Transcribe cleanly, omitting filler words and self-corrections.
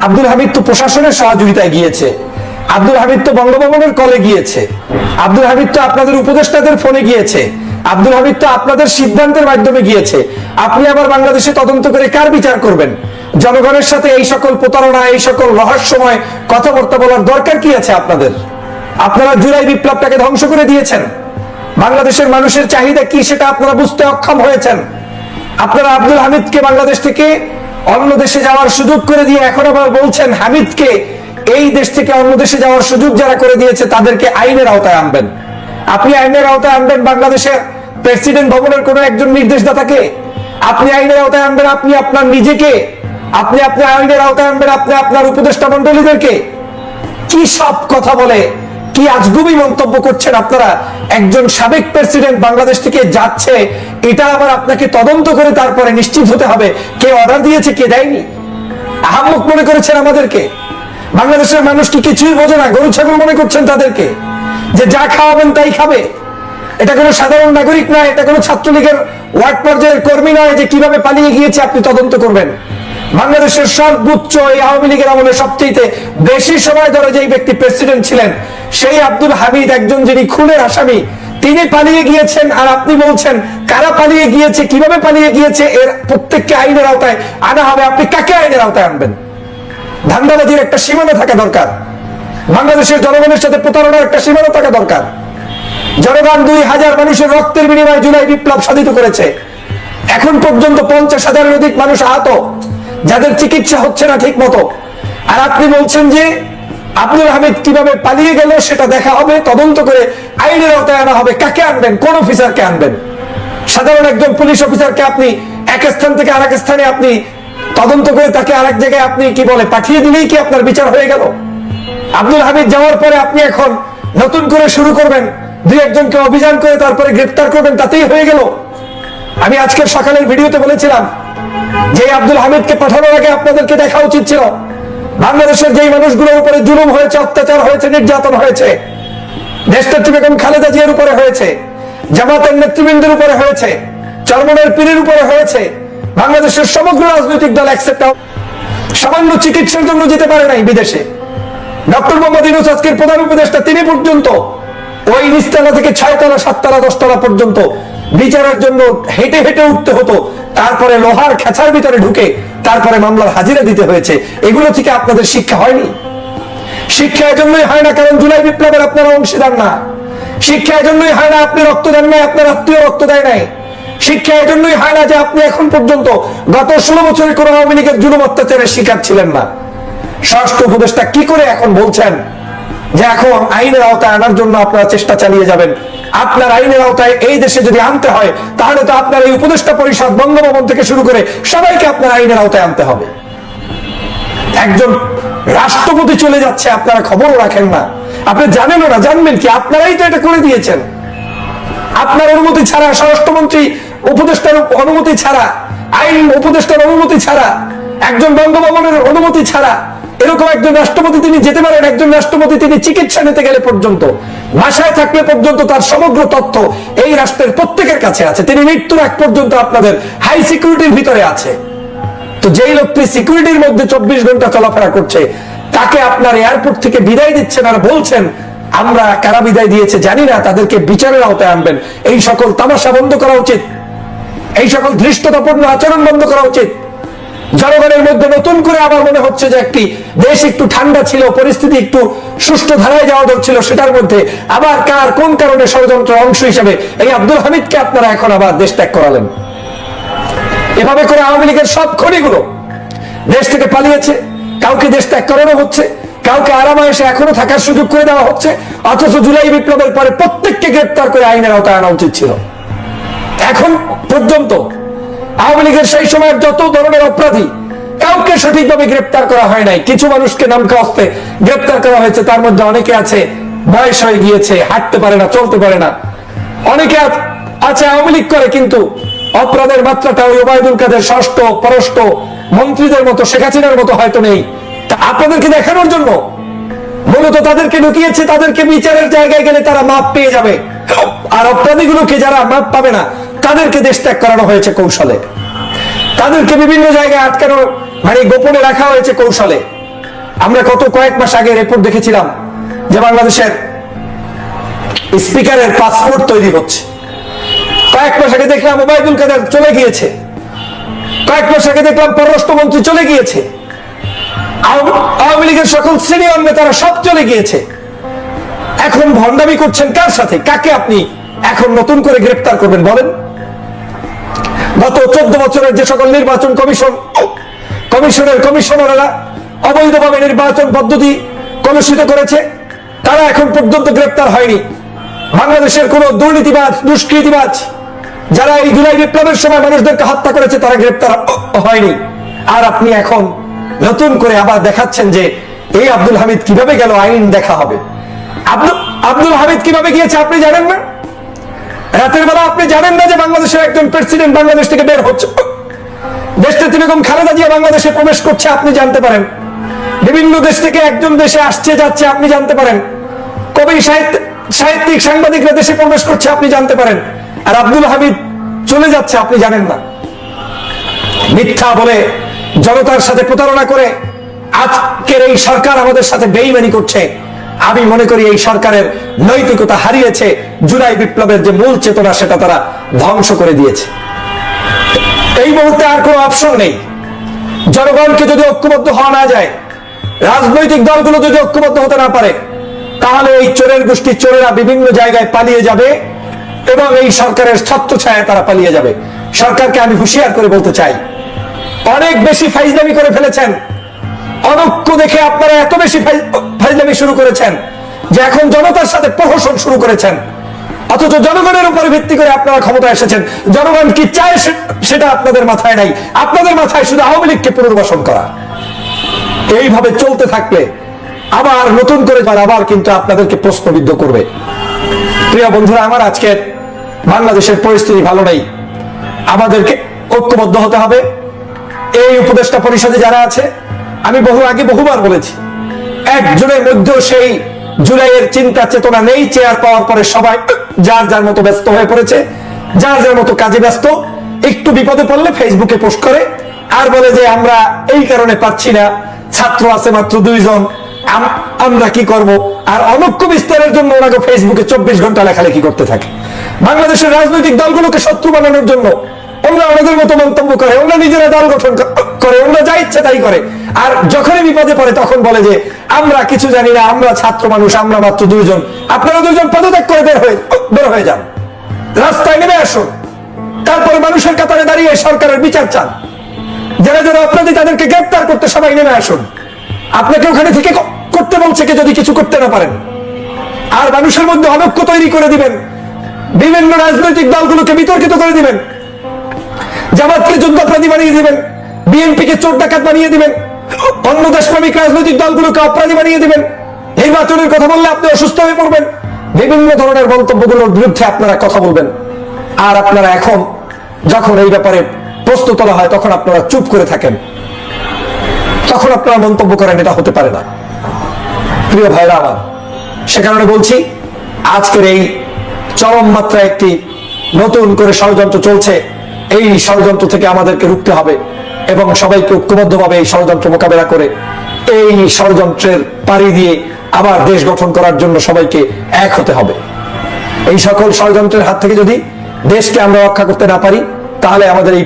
আব্দুল হামিদ তো প্রশাসনের সহযোগিতায় গিয়েছে, আব্দুল হামিদ তো বঙ্গভবনের কলে গিয়েছে, আব্দুল হামিদ তো আপনাদের উপদেষ্টাদের ফোনে গিয়েছে, আব্দুল হামিদ তো আপনাদের সিদ্ধান্তের মাধ্যমে গিয়েছে। আপনি আবার বাংলাদেশে তদন্ত করে কার বিচার করবেন? জনগণের সাথে এই সকল প্রতারণা, এই সকল রহস্যময় কথাবার্তা বলার দরকার কি আছে আপনাদের? আপনারা জুলাই বিপ্লবটাকে ধ্বংস করে দিয়েছেন। বাংলাদেশের মানুষের চাহিদা কি সেটা আপনারা বুঝতে অক্ষম হয়েছেন। আপনারা আব্দুল হামিদকে বাংলাদেশ থেকে অন্য দেশে যাওয়ার সুযোগ করে দিয়ে এখন আবার বলছেন হামিদকে এই দেশ থেকে অন্য দেশে যাওয়ার সুযোগ যারা করে দিয়েছে তাদেরকে আইনের আওতায় আনবেন। আপনি আইনের আওতায় আনবেন বাংলাদেশের প্রেসিডেন্ট ভবনের কোন একজন নির্দেশদাতাকে, আপনি আইনের আওতায় আনবেন আপনি আপনার নিজেকে, আপনি আইনের আওতায় আনবেন আপনি আপনার উপদেষ্টা মন্ডলীদেরকে। কি সব কথা বলে, কি আজগুবি মন্তব্য করছেন আপনারা। একজন সাবেক প্রেসিডেন্ট বাংলাদেশ থেকে যাচ্ছে, এটা আবার আপনাকে তদন্ত করে তারপরে নিশ্চিত হতে হবে কে অর্ডার দিয়েছে কে দেয়নি। আহাম্মক মনে করেছেন আমাদেরকে? বাংলাদেশের মানুষ কি কিছুই বোঝে না? গরু ছাগল মনে করছেন তাদেরকে যে যা খাওয়াবেন তাই খাবে? এটা কোনো সাধারণ নাগরিক নয়, এটা কোনো ছাত্রলীগের ওয়ার্ড পর্যায়ের কর্মী নয় যে কিভাবে পালিয়ে গিয়েছে আপনি তদন্ত করবেন। বাংলাদেশের সর্বোচ্চ এই আওয়ামী লীগের আমলে সবচেয়ে বেশি সময় ধরে যেই ব্যক্তি প্রেসিডেন্ট ছিলেন সেই আব্দুল হামিদ, একজন যিনি খুনের আসামি, তিনি পালিয়ে গিয়েছেন। আর আপনি বলছেন কারা পালিয়ে গিয়েছে, কিভাবে পালিয়ে গিয়েছে, এর প্রত্যেককে আইনের আওতায় আনা হবে। আপনি কাকে আইনের আওতায় আনবেন? ধান্দাবাজির একটা সীমানা থাকা দরকার। বাংলাদেশের জনগণের সাথে প্রতারণার একটা সীমানা থাকা দরকার। জনগণ 2000 মানুষের রক্তের বিনিময়ে জুলাই বিপ্লব সাধিত করেছে। এখন পর্যন্ত 50,000-এর অধিক মানুষ আহত, যাদের চিকিৎসা হচ্ছে না ঠিক মতো। আর আপনি বলছেন যে আব্দুল হামিদ কিভাবে পালিয়ে গেল সেটা দেখা হবে, তদন্ত করে আইনের আওতায় আনা হবে। কাকে আনবেন? কোন অফিসারকে আনবেন? সাধারণ একজন পুলিশ অফিসারকে আপনি এক স্থান থেকে আরেক স্থানে আপনি তদন্ত করে তাকে আরেক জায়গায় আপনি কি বলে পাঠিয়ে দিলেই কি আপনার বিচার হয়ে গেল? আব্দুল হামিদ যাওয়ার পরে আপনি এখন নতুন করে শুরু করবেন, দুই একজনকে অভিযান করে তারপরে গ্রেফতার করবেন, তাতেই হয়ে গেল? আমি আজকের সকালের ভিডিওতে বলেছিলাম যে আব্দুল হামিদকে পাঠানোর আগে আপনাদেরকে দেখা উচিত ছিল বাংলাদেশের যেই মানুষগুলোর উপরে জুলুম হয়েছে, অত্যাচার হয়েছে, নির্যাতন হয়েছে, দেশনেত্রী বেগম খালেদা জিয়ার উপরে হয়েছে, জামাতের নেতৃবৃন্দের উপরে হয়েছে, চরমনের পীরের উপরে হয়েছে, বাংলাদেশের সমগ্র রাজনৈতিক দল একসেপ্ট সামান্য চিকিৎসার জন্য যেতে পারে নাই বিদেশে। ডক্টর মোহাম্মদ ইউনূস আজকের প্রধান উপদেষ্টা, তিনি পর্যন্ত ওই নিচতলা থেকে 6তলা 7তলা 10তলা পর্যন্ত বিচারের জন্য হেঁটে হেঁটে উঠতে হতো, তারপরে লোহার খেঁচার ভিতরে ঢুকে তারপরে মামলার হাজিরা দিতে হয়েছে। এগুলো থেকে আপনাদের শিক্ষা হয়নি? শিক্ষা এজন্যই হয় না কারণ জুলাই বিপ্লবের আপনারা অংশীদার না। শিক্ষা এজন্যই হয় না আপনি রক্ত দেন নাই, আপনার আত্মীয় রক্ত দেয় নাই। শিক্ষা এজন্যই হয় না যে আপনি এখন পর্যন্ত গত 16 বছরে কোন আওয়ামী লীগের জুলুম অত্যাচারের শিকার ছিলেন না। স্বরাষ্ট্র উপদেষ্টা কি করে এখন বলছেন যে এখন আইনের আওতায় আনার জন্য আপনারা চেষ্টা চালিয়ে যাবেন? আপনার আইনের আওতায় এই দেশে যদি আনতে হয় তাহলে তো আপনার এই উপদেষ্টা পরিষদ, বঙ্গভবন থেকে শুরু করে সবাইকে আপনার আইনের আওতায় আনতে হবে। একজন রাষ্ট্রপতি চলে যাচ্ছে, আপনারা খবরও রাখেন না, আপনি জানেনও না, জানবেন কি? আপনারাই তো এটা করে দিয়েছেন। আপনার অনুমতি ছাড়া, স্বরাষ্ট্রমন্ত্রী উপদেষ্টার অনুমতি ছাড়া, আইন উপদেষ্টার অনুমতি ছাড়া, একজন বঙ্গভবনের অনুমতি ছাড়া এরকম একজন রাষ্ট্রপতি তিনি যেতে পারেন? একজন রাষ্ট্রপতি তিনি চিকিৎসা নিতে গেলে পর্যন্ত, বাসায় থাকলে পর্যন্ত তার সমগ্র তথ্য এই রাষ্ট্রের প্রত্যেকের কাছে আছে। তিনি মৃত্যুর আগ পর্যন্ত আপনাদের হাই সিকিউরিটির ভিতরে আছে। তো যেই লোকটি সিকিউরিটির মধ্যে 24 ঘন্টা চলাফেরা করছে, তাকে আপনার এয়ারপোর্ট থেকে বিদায় দিচ্ছেন আর বলছেন আমরা কারা বিদায় দিয়েছে জানি না, তাদেরকে বিচারের আওতায় আনবেন। এই সকল তামাশা বন্ধ করা উচিত, এই সকল ধৃষ্টতাপূর্ণ আচরণ বন্ধ করা উচিত। জনগণের মধ্যে নতুন করে আবার মনে হচ্ছে যে একটি দেশ একটু ঠান্ডা ছিল, পরিস্থিতি একটু সুষ্ঠু ধারায় যাওয়া ছিল, সেটার মধ্যে আবার কার কোন কারণে ষড়যন্ত্রের অংশ হিসেবে এই আব্দুল হামিদকে আপনারা এখন আবার দেশ ত্যাগ করালেন। এভাবে করে আওয়ামী লীগের সব খনিগুলো দেশ থেকে পালিয়েছে, কাউকে দেশ ত্যাগ করানো হচ্ছে, কাউকে আরামায়েশে এখনো থাকার সুযোগ করে দেওয়া হচ্ছে। অথচ জুলাই বিপ্লবের পরে প্রত্যেককে গ্রেপ্তার করে আইনের আওতায় আনা উচিত ছিল। এখন পর্যন্ত আওয়ামী লীগের সেই সময়ের যত ধরনের অপরাধী কাউকে সঠিকভাবে গ্রেপ্তার করা হয় নাই। কিছু মানুষকে নামকা অস্তে গ্রেপ্তার করা হয়েছে, তার মধ্যে অনেকে আছে বয়স হয়ে গিয়েছে, হাঁটতে পারে না, চলতে পারে না। অনেকে আছে আওয়ামী লীগ করে কিন্তু অপরাধের মাত্রাটা ওই ওবায়দুল কাদের ষষ্ঠ পরষ্ট মন্ত্রীদের মতো, শেখ হাসিনার মতো হয়তো নেই। তা আপনাদেরকে দেখানোর জন্য মূলত তাদেরকে ঢুকিয়েছে, তাদেরকে বিচারের জায়গায় গেলে তারা মাপ পেয়ে যাবে, আর অপরাধীগুলোকে যারা মাপ পাবে না তাদেরকে দেশ ত্যাগ করানো হয়েছে কৌশলে। তাদেরকে বিভিন্ন জায়গায় আটকানো, মানে গোপনে রাখা হয়েছে কৌশলে। আমরা কয়েক মাস আগে রিপোর্ট দেখেছিলাম যে বাংলাদেশের স্পিকারের পাসপোর্ট তৈরি হচ্ছে। কয়েক মাস আগে দেখলাম ওবায়দুল কাদের চলে গিয়েছে, কয়েক মাস আগে দেখলাম পররাষ্ট্রমন্ত্রী চলে গিয়েছে, আওয়ামী লীগের সকল সিনিয়র নেতারা সব চলে গিয়েছে। এখন ভণ্ডামি করছেন কার সাথে? কাকে আপনি এখন নতুন করে গ্রেফতার করবেন বলেন? গত 14 বছরের যে সকল নির্বাচন কমিশনাররা অবৈধভাবে নির্বাচন পদ্ধতি কলুষিত করেছে, তারা এখন পর্যন্ত গ্রেফতার হয়নি। বাংলাদেশের কোন দুর্নীতিবাজ, দুষ্কৃতিবাজ যারা এই জুলাই বিপ্লবের সময় মানুষদেরকে হত্যা করেছে, তারা গ্রেফতার হয়নি। আর আপনি এখন নতুন করে আবার দেখাচ্ছেন যে এই আব্দুল হামিদ কিভাবে গেল, আইন দেখা হবে। আব্দুল হামিদ কিভাবে গিয়েছে আপনি জানেন না? রাতের বেলা আপনি জানেন না যে বাংলাদেশের একজন প্রেসিডেন্ট বাংলাদেশ থেকে বের হচ্ছে? দেশনেত্রী বেগম খালেদা জিয়া বাংলাদেশে প্রবেশ করছে, আপনি জানতে পারেন। বিভিন্ন দেশ থেকে একজন দেশে আসছে যাচ্ছে, আপনি জানতে পারেন। কবি সাহিত্যিক সাংবাদিকরা দেশে প্রবেশ করছে, আপনি জানতে পারেন। আর আব্দুল হামিদ চলে যাচ্ছে, আপনি জানেন না। মিথ্যা বলে, জনতার সাথে প্রতারণা করে আজকের এই সরকার আমাদের সাথে বেইমানি করছে। আমি মনে করি এই সরকারের নৈতিকতা হারিয়েছে। জুলাই বিপ্লবের যে মূল চেতনা, সেটা তারা ধ্বংস করে দিয়েছে। এই মুহূর্তে আর কোনো অপশন নেই। জনগণকে যদি ঐক্যবদ্ধ হওয়া না যায়, রাজনৈতিক দলগুলো যদি ঐক্যবদ্ধ হতে না পারে, তাহলে এই চোরের গোষ্ঠী চোরেরা বিভিন্ন জায়গায় পালিয়ে যাবে এবং এই সরকারের ছত্রছায়ায় তারা পালিয়ে যাবে। সরকারকে আমি হুঁশিয়ার করে বলতে চাই, অনেক বেশি ফাইজলামি করে ফেলেছেন। অনৈক্য দেখে আপনারা এত বেশি ফাইজলামি শুরু করেছেন যে এখন জনতার সাথে প্রহসন শুরু করেছেন। অথচ জনগণের উপরে ভিত্তি করে আপনারা ক্ষমতায় এসেছেন। জনগণ কি চায় সেটা আপনাদের মাথায় নাই। আপনাদের মাথায় শুধু আওয়ামী লীগকে পুনর্বাসন করা। এইভাবে চলতে থাকলে আবার নতুন করে আবার কিন্তু আপনাদেরকে প্রশ্নবিদ্ধ করবে। প্রিয় বন্ধুরা আমার, আজকের বাংলাদেশের পরিস্থিতি ভালো নেই। আমাদেরকে ঐক্যবদ্ধ হতে হবে। এই উপদেষ্টা পরিষদে যারা আছে, আমি বহুবার বলেছি, একজনের মধ্যেও সেই জুলাইয়ের চিন্তা চেতনা নেই। চেয়ার পাওয়ার পরে সবাই যার যার মতো ব্যস্ত হয়ে পড়েছে, যার যার মতো কাজে ব্যস্ত। একটু বিপদে পড়লে ফেসবুকে পোস্ট করে আর বলে যে আমরা এই কারণে পাচ্ছি না, ছাত্র আছে মাত্র 2 জন, আমরা কি করব। আর অনৈক্য বিস্তারের জন্য ওনাকে ফেসবুকে 24 ঘন্টা লেখালেখি করতে থাকে। বাংলাদেশের রাজনৈতিক দলগুলোকে শত্রু বানানোর জন্য ওরা ওনাদের মতো মন্তব্য করে, ওরা নিজেরা দল গঠন করে, ওরা যা ইচ্ছে তাই করে। আর যখনই বিপদে পড়ে তখন বলে যে আমরা কিছু জানি না, আমরা ছাত্র মানুষ, আমরা মাত্র 2 জন। আপনারা 2 জন পদত্যাগ করে বের হয়ে যান, রাস্তায় নেমে আসুন, তারপরে মানুষের কাতারে দাঁড়িয়ে সরকারের বিচার চান। যারা যারা অপরাধী তাদেরকে গ্রেফতার করতে সবাই নেমে আসুন। আপনাকে ওখানে থেকে করতে বলছে কে, যদি কিছু করতে না পারেন। আর মানুষের মধ্যে অনৈক্য তৈরি করে দিবেন, বিভিন্ন রাজনৈতিক দলগুলোকে বিতর্কিত করে দিবেন, জামাতকে যুদ্ধাপরাধী বানিয়ে দিবেন, বিএনপিকে চোর ডাকাত বানিয়ে দিবেন, অন্য দেশপ্রেমিক রাজনৈতিক দলগুলোকে অপরাধী বানিয়ে দিবেন। নির্বাচনের কথা বললে আপনি অসুস্থ হয়ে পড়বেন। বিভিন্ন ধরনের মন্তব্যগুলোর বিরুদ্ধে আপনারা কথা বলবেন। আর আপনারা এখন যখন এই ব্যাপারে প্রশ্ন তোলা হয় তখন আপনারা চুপ করে থাকেন, তখন আপনারা মন্তব্য করেন। এটা হতে পারে না প্রিয় ভাইরা আমার। সে কারণে বলছি, আজকের এই চরম মাত্রায় একটি নতুন করে ষড়যন্ত্র চলছে। এই ষড়যন্ত্র থেকে আমাদেরকে রুখতে হবে এবং সবাইকে ঐক্যবদ্ধভাবে এই ষড়যন্ত্র মোকাবেলা করে এই ষড়যন্ত্রের পাড়ি দিয়ে আবার দেশ গঠন করার জন্য সবাইকে এক হতে হবে। এই সকল ষড়যন্ত্রের হাত থেকে যদি দেশকে আমরা রক্ষা করতে না পারি, তাহলে আমাদের এই